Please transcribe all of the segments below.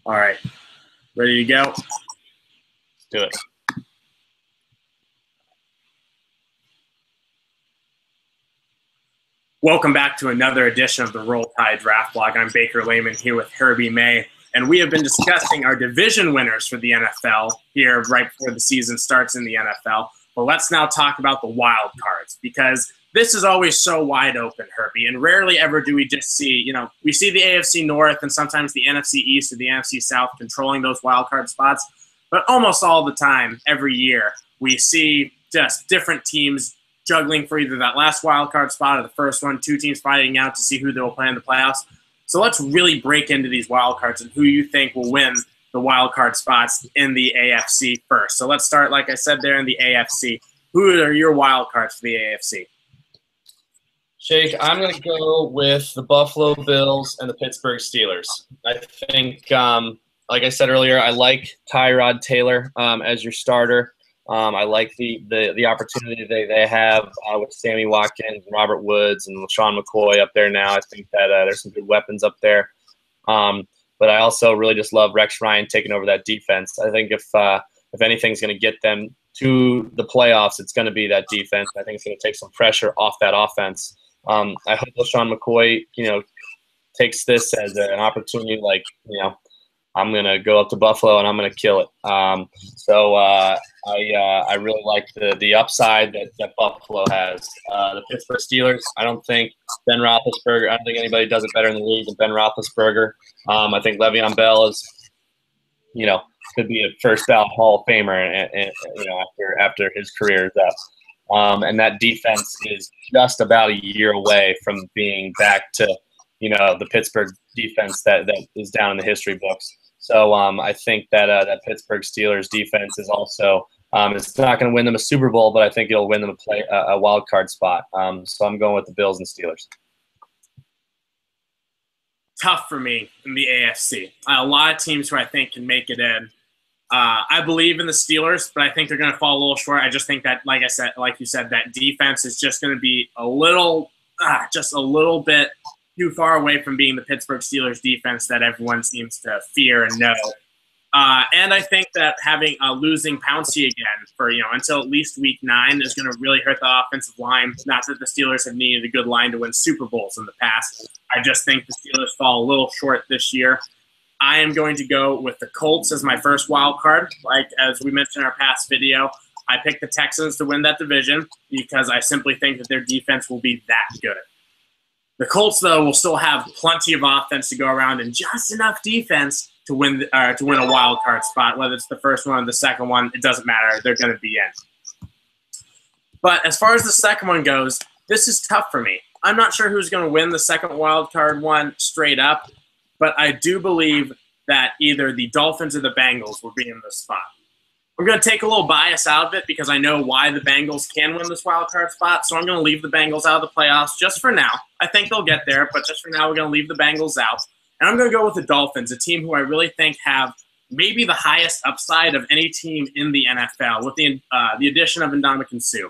All right. Ready to go? Let's do it. Welcome back to another edition of the Roll Tide Draft Blog. I'm Baker Lehman here with Herbie May, and we have been discussing our division winners for the NFL here right before the season starts in the NFL. But let's now talk about the wild cards, because this is always so wide open, Herbie, and rarely ever do we just see, we see the AFC North and sometimes the NFC East or the NFC South controlling those wild card spots, but almost all the time, every year, we see just different teams juggling for either that last wild card spot or the first one, two teams fighting out to see who they'll play in the playoffs. So let's really break into these wild cards and who you think will win the wild card spots in the AFC first. So let's start, like I said, there in the AFC. Who are your wild cards for the AFC? Jake, I'm going to go with the Buffalo Bills and the Pittsburgh Steelers. I think, like I said earlier, I like Tyrod Taylor as your starter. I like the opportunity they have with Sammy Watkins, and Robert Woods, and LaShawn McCoy up there now. I think that there's some good weapons up there. But I also really just love Rex Ryan taking over that defense. I think if anything's going to get them to the playoffs, it's going to be that defense. I think it's going to take some pressure off that offense. I hope LaShawn McCoy, takes this as an opportunity, I'm going to go up to Buffalo and I'm going to kill it. So I really like the upside that Buffalo has. The Pittsburgh Steelers, I don't think anybody does it better in the league than Ben Roethlisberger. I think Le'Veon Bell is, could be a first ballot Hall of Famer, and after his career is up. And that defense is just about a year away from being back to, the Pittsburgh defense that is down in the history books. So I think that that Pittsburgh Steelers defense is also it's not going to win them a Super Bowl, but I think it'll win them a wild card spot. So I'm going with the Bills and Steelers. Tough for me in the AFC. A lot of teams who I think can make it in. I believe in the Steelers, but I think they're going to fall a little short. I just think that, like you said, that defense is just going to be just a little bit too far away from being the Pittsburgh Steelers defense that everyone seems to fear and know. And I think that having losing Pouncey again for until at least week 9 is going to really hurt the offensive line. Not that the Steelers have needed a good line to win Super Bowls in the past. I just think the Steelers fall a little short this year. I am going to go with the Colts as my first wild card. Like as we mentioned in our past video, I picked the Texans to win that division because I simply think that their defense will be that good. The Colts, though, will still have plenty of offense to go around and just enough defense to win a wild card spot. Whether it's the first one or the second one, it doesn't matter. They're going to be in. But as far as the second one goes, this is tough for me. I'm not sure who's going to win the second wild card one straight up, but I do believe that either the Dolphins or the Bengals will be in this spot. I'm going to take a little bias out of it because I know why the Bengals can win this wild card spot, so I'm going to leave the Bengals out of the playoffs just for now. I think they'll get there, but just for now, we're going to leave the Bengals out. And I'm going to go with the Dolphins, a team who I really think have maybe the highest upside of any team in the NFL with the addition of Ndamukong Suh,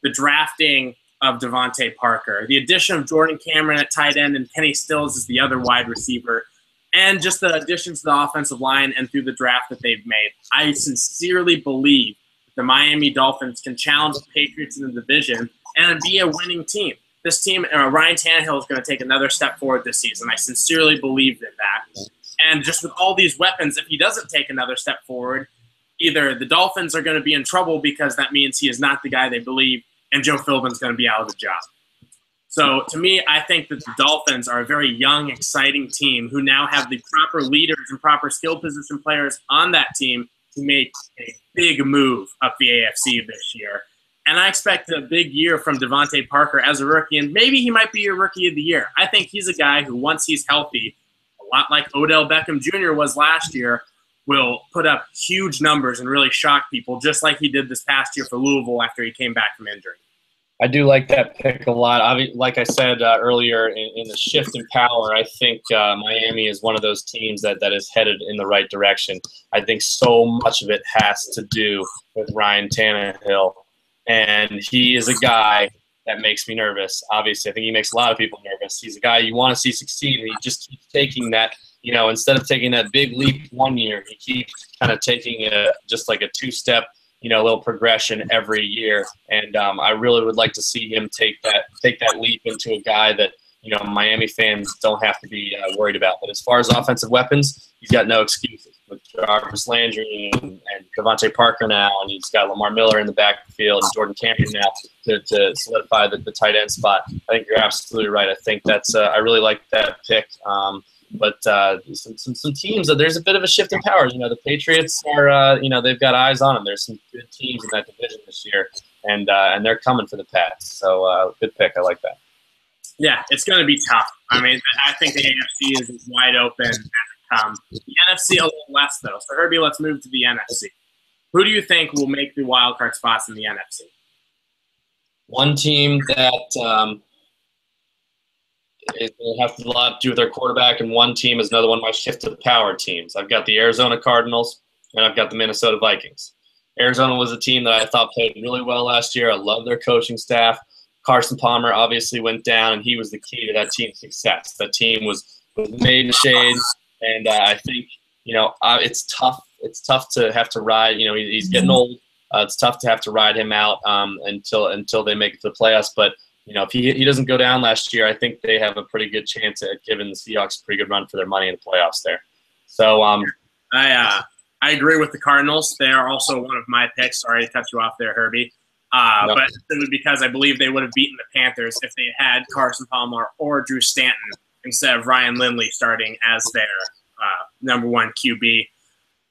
the drafting of Devontae Parker, the addition of Jordan Cameron at tight end and Kenny Stills as the other wide receiver, and just the additions to the offensive line and through the draft that they've made. I sincerely believe the Miami Dolphins can challenge the Patriots in the division and be a winning team. This team, Ryan Tannehill, is going to take another step forward this season. I sincerely believe in that. And just with all these weapons, if he doesn't take another step forward, either the Dolphins are going to be in trouble because that means he is not the guy they believe, and Joe Philbin's going to be out of the job. So to me, I think that the Dolphins are a very young, exciting team who now have the proper leaders and proper skill position players on that team to make a big move up the AFC this year. And I expect a big year from Devontae Parker as a rookie, and maybe he might be your rookie of the year. I think he's a guy who, once he's healthy, a lot like Odell Beckham Jr. was last year, will put up huge numbers and really shock people, just like he did this past year for Louisville after he came back from injury. I do like that pick a lot. Like I said earlier, in the shift in power, I think Miami is one of those teams that is headed in the right direction. I think so much of it has to do with Ryan Tannehill, and he is a guy that makes me nervous. Obviously, I think he makes a lot of people nervous. He's a guy you want to see succeed, and he just keeps taking that instead of taking that big leap one year, he keeps kind of taking just like a two-step, little progression every year. And I really would like to see him take that leap into a guy that, Miami fans don't have to be worried about. But as far as offensive weapons, he's got no excuses. With Jarvis Landry and Devontae Parker now, and he's got Lamar Miller in the backfield and Jordan Campion now to solidify the tight end spot. I think you're absolutely right. I think that's I really like that pick. But some teams, there's a bit of a shift in power. The Patriots are, they've got eyes on them. There's some good teams in that division this year, and they're coming for the Pats. So good pick. I like that. Yeah, it's going to be tough. I mean, I think the AFC is wide open. The NFC a little less, though. So, Herbie, let's move to the NFC. Who do you think will make the wild card spots in the NFC? One team that is going to have a lot to do with their quarterback, and one team is another one of my shift to power teams. I've got the Arizona Cardinals, and I've got the Minnesota Vikings. Arizona was a team that I thought played really well last year. I love their coaching staff. Carson Palmer obviously went down, and he was the key to that team's success. That team was made in shades, and I think it's tough. It's tough to have to ride. He's getting old. It's tough to have to ride him out until they make it to the playoffs. But if he doesn't go down last year, I think they have a pretty good chance at giving the Seahawks a pretty good run for their money in the playoffs there. So I agree with the Cardinals. They are also one of my picks. Sorry to cut you off there, Herbie. No. But simply because I believe they would have beaten the Panthers if they had Carson Palmer or Drew Stanton instead of Ryan Lindley starting as their number one QB.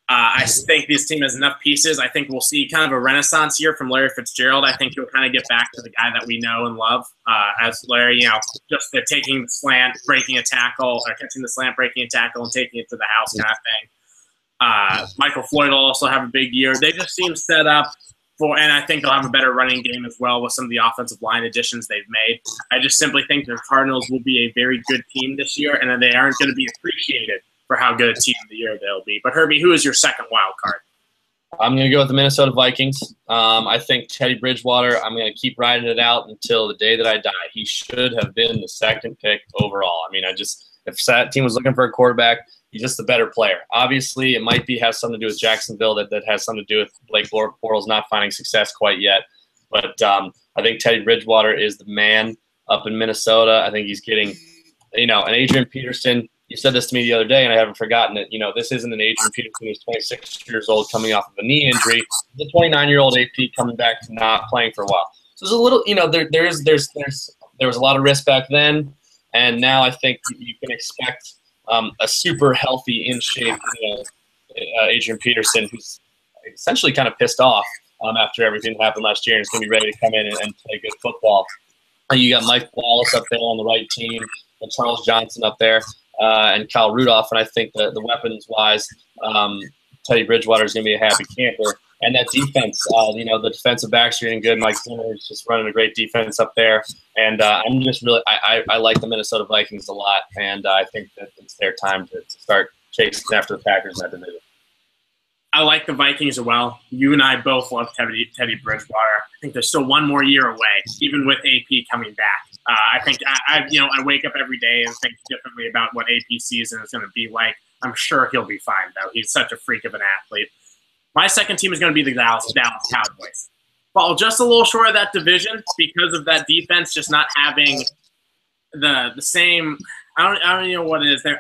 I think this team has enough pieces. I think we'll see kind of a renaissance year from Larry Fitzgerald. I think he'll kind of get back to the guy that we know and love as Larry, just taking the slant, breaking a tackle, or catching the slant, breaking a tackle, and taking it to the house kind of thing. Michael Floyd will also have a big year. They just seem set up and I think they'll have a better running game as well with some of the offensive line additions they've made. I just simply think the Cardinals will be a very good team this year, and that they aren't going to be appreciated for how good a team of the year they'll be. But, Herbie, who is your second wild card? I'm going to go with the Minnesota Vikings. I think Teddy Bridgewater, I'm going to keep riding it out until the day that I die. He should have been the second pick overall. I mean, if that team was looking for a quarterback, he's just the better player. Obviously, it might have something to do with Jacksonville that has something to do with Blake Bortles not finding success quite yet. But I think Teddy Bridgewater is the man up in Minnesota. I think he's getting, and Adrian Peterson. You said this to me the other day, and I haven't forgotten it. This isn't an Adrian Peterson who's 26 years old coming off of a knee injury. The 29-year-old AP coming back to not playing for a while. So there's a little, there was a lot of risk back then, and now I think you can expect a super healthy, in shape, Adrian Peterson, who's essentially kind of pissed off after everything that happened last year, and is going to be ready to come in and play good football. You got Mike Wallace up there on the right team, and Charles Johnson up there. And Kyle Rudolph, and I think the weapons-wise, Teddy Bridgewater is going to be a happy camper. And that defense, the defensive backs are getting good. Mike Zimmer is just running a great defense up there. And I'm just really – I like the Minnesota Vikings a lot, and I think that it's their time to start chasing after the Packers in that division. I like the Vikings as well. You and I both love Teddy Bridgewater. I think there's still one more year away, even with AP coming back. I think I wake up every day and think differently about what AP season is going to be like. I'm sure he'll be fine, though. He's such a freak of an athlete. My second team is going to be the Dallas Cowboys. Fall just a little short of that division because of that defense just not having the same. I don't even know what it is. They've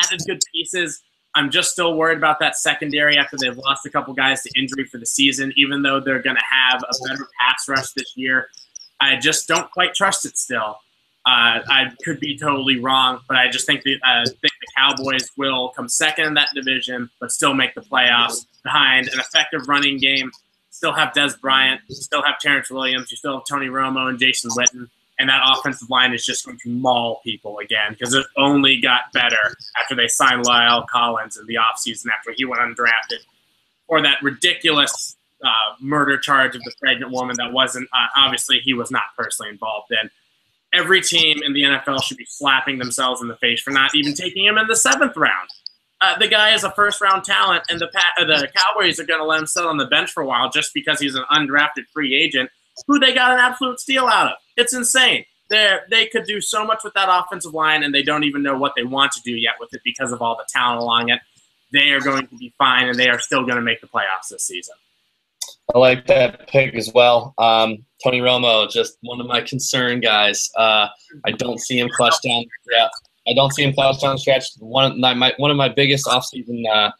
added good pieces. I'm just still worried about that secondary after they've lost a couple guys to injury for the season, even though they're going to have a better pass rush this year. I just don't quite trust it still. I could be totally wrong, but I just think the Cowboys will come second in that division, but still make the playoffs behind an effective running game. Still have Dez Bryant, still have Terrence Williams, you still have Tony Romo and Jason Witten, and that offensive line is just going to maul people again because it only got better after they signed Lyle Collins in the offseason after he went undrafted for that ridiculous murder charge of the pregnant woman that wasn't obviously he was not personally involved in. Every team in the NFL should be slapping themselves in the face for not even taking him in the 7th round. The guy is a first-round talent, and the Cowboys are going to let him sit on the bench for a while just because he's an undrafted free agent who they got an absolute steal out of. It's insane. they could do so much with that offensive line, and they don't even know what they want to do yet with it because of all the talent along it. They are going to be fine, and they are still going to make the playoffs this season. I like that pick as well. Tony Romo, just one of my concern guys. I don't see him clutch down. Yeah, I don't see him clutch down the stretch. One of my biggest offseason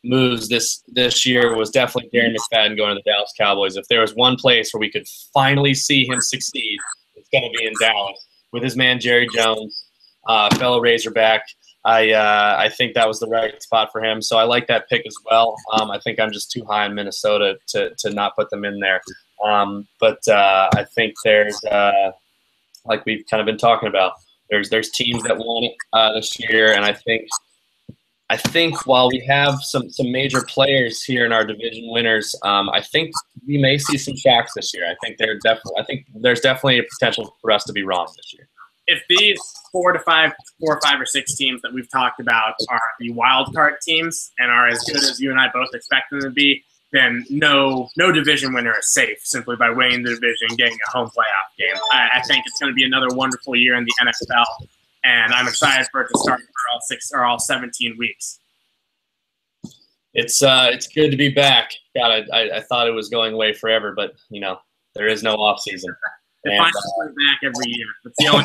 moves this year was definitely Darren McFadden going to the Dallas Cowboys. If there was one place where we could finally see him succeed, it's going to be in Dallas with his man Jerry Jones, fellow Razorback. I think that was the right spot for him. So I like that pick as well. I think I'm just too high in Minnesota to not put them in there. But I think there's, like we've kind of been talking about, there's teams that won it this year, and I think while we have some major players here in our division winners, I think we may see some shocks this year. I think there's definitely a potential for us to be wrong this year. If these 4 or 5 or 6 teams that we've talked about are the wild card teams and are as good as you and I both expect them to be, then no division winner is safe simply by winning the division and getting a home playoff game. I think it's going to be another wonderful year in the NFL, and I'm excited for it to start for all 17 weeks. It's good to be back. God, I thought it was going away forever, but there is no off season. It finds its way back every year. It's the only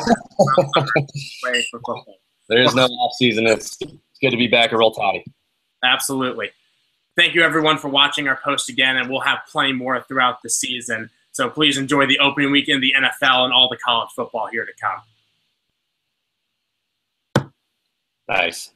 way for football. There is no off season. It's good to be back at Roll Toddy. Absolutely. Thank you, everyone, for watching our post again, and we'll have plenty more throughout the season. So please enjoy the opening weekend, the NFL, and all the college football here to come. Nice.